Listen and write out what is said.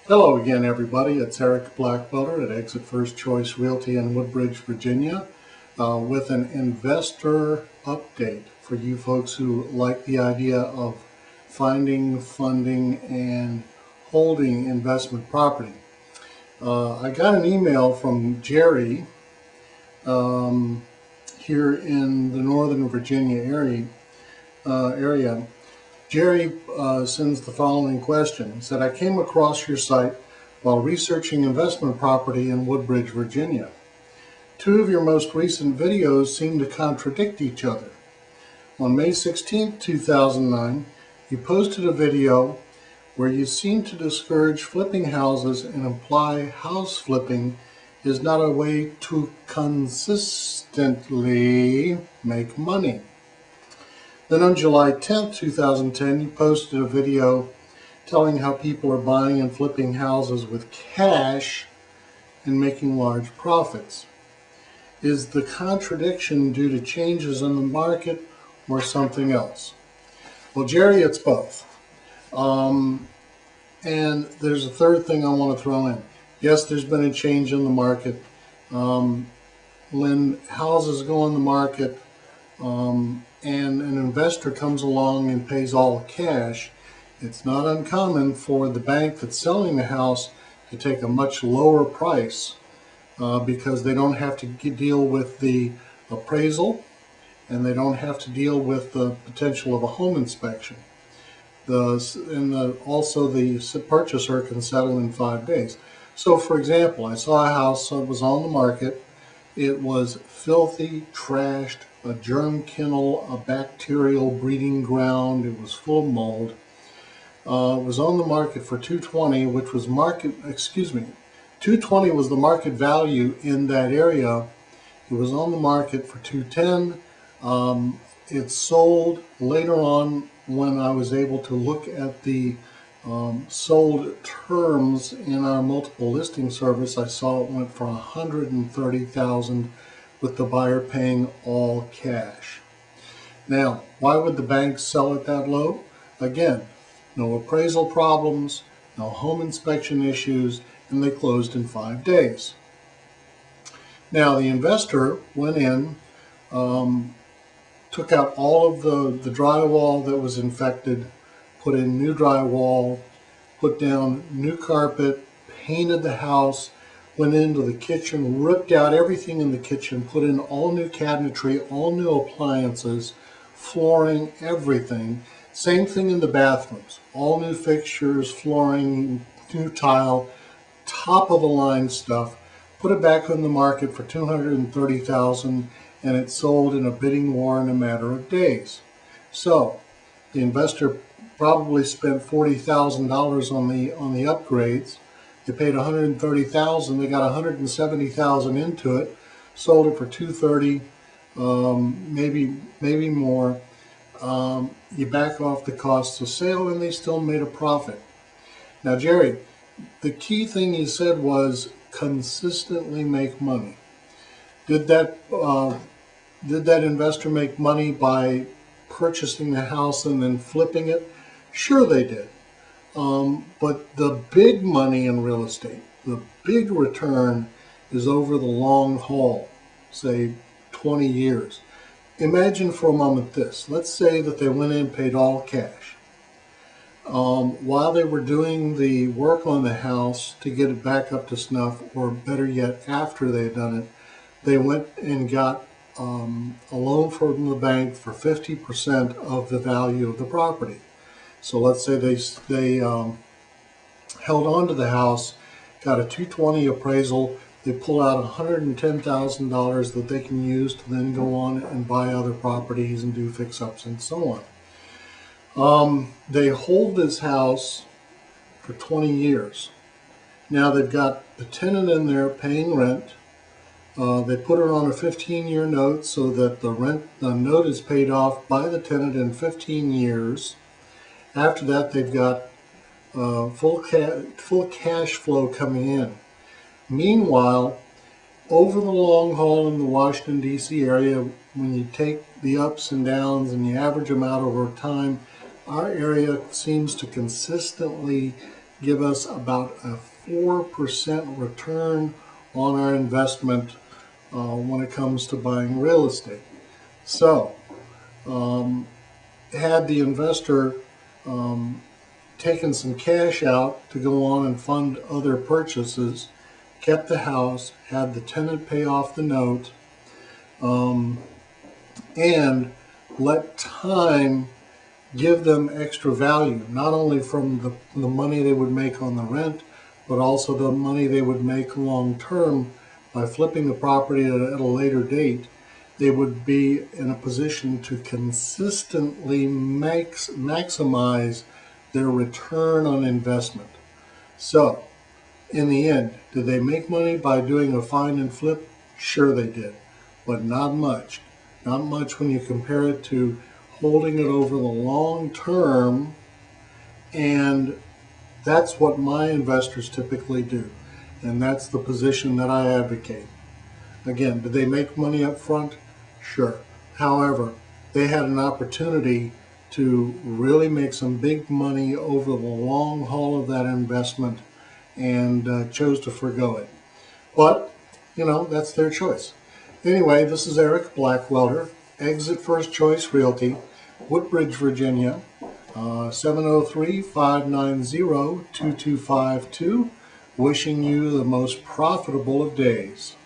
Hello again, everybody. It's Erick Blackwelder at Exit First Choice Realty in Woodbridge, Virginia, with an investor update for you folks who like the idea of finding, funding, and holding investment property. I got an email from Jerry here in the Northern Virginia area. Jerry sends the following question. He said, I came across your site while researching investment property in Woodbridge, Virginia. Two of your most recent videos seem to contradict each other. On May 16, 2009, you posted a video where you seem to discourage flipping houses and imply house flipping is not a way to consistently make money. Then on July 10, 2010, you posted a video telling how people are buying and flipping houses with cash and making large profits. Is the contradiction due to changes in the market or something else? Well, Jerry, it's both. And there's a third thing I want to throw in. Yes, there's been a change in the market. When houses go on the market, and an investor comes along and pays all cash, it's not uncommon for the bank that's selling the house to take a much lower price because they don't have to deal with the appraisal and they don't have to deal with the potential of a home inspection. Also the purchaser can settle in 5 days. So for example, I saw a house that was on the market. It was filthy, trashed, a germ kennel, a bacterial breeding ground. It was full of mold. It was on the market for $220, which was $220 was the market value in that area. It was on the market for $210. It sold later on when I was able to look at the sold terms in our multiple listing service. I saw it went for $130,000 with the buyer paying all cash. Now, why would the bank sell it that low? Again, no appraisal problems, no home inspection issues, and they closed in 5 days. Now, the investor went in, took out all of the drywall that was infected, put in new drywall, put down new carpet, painted the house, went into the kitchen, ripped out everything in the kitchen, put in all new cabinetry, all new appliances, flooring, everything. Same thing in the bathrooms, all new fixtures, flooring, new tile, top of the line stuff. Put it back on the market for $230,000, and it sold in a bidding war in a matter of days. So the investor probably spent $40,000 on the upgrades. They paid $130,000. They got $170,000 into it. Sold it for $230, maybe more. You back off the cost of sale, and they still made a profit. Now, Jerry, the key thing you said was consistently make money. Did that investor make money by purchasing the house and then flipping it? Sure they did. But the big money in real estate, the big return is over the long haul, say 20 years. Imagine for a moment this. Let's say that they went in and paid all cash. While they were doing the work on the house to get it back up to snuff, or better yet, after they had done it, they went and got a loan from the bank for 50% of the value of the property. So let's say they held on to the house, got a $220 appraisal. They pull out $110,000 that they can use to then go on and buy other properties and do fix-ups and so on. They hold this house for 20 years. Now they've got the tenant in there paying rent. They put her on a 15-year note so that the note is paid off by the tenant in 15 years. After that, they've got full cash flow coming in. Meanwhile, over the long haul in the Washington, D.C. area, when you take the ups and downs and you average them out over time, our area seems to consistently give us about a 4% return on our investment when it comes to buying real estate. So, had the investor taken some cash out to go on and fund other purchases, kept the house, had the tenant pay off the note, and let time give them extra value, not only from the money they would make on the rent, but also the money they would make long term by flipping the property at a later date. They would be in a position to consistently maximize their return on investment. So, in the end, did they make money by doing a find and flip? Sure they did, but not much. Not much when you compare it to holding it over the long term, and that's what my investors typically do, and that's the position that I advocate. Again, did they make money up front? Sure. However, they had an opportunity to really make some big money over the long haul of that investment and chose to forgo it. But, that's their choice. Anyway, this is Erick Blackwelder, Exit First Choice Realty, Woodbridge, Virginia, 703-590-2252, wishing you the most profitable of days.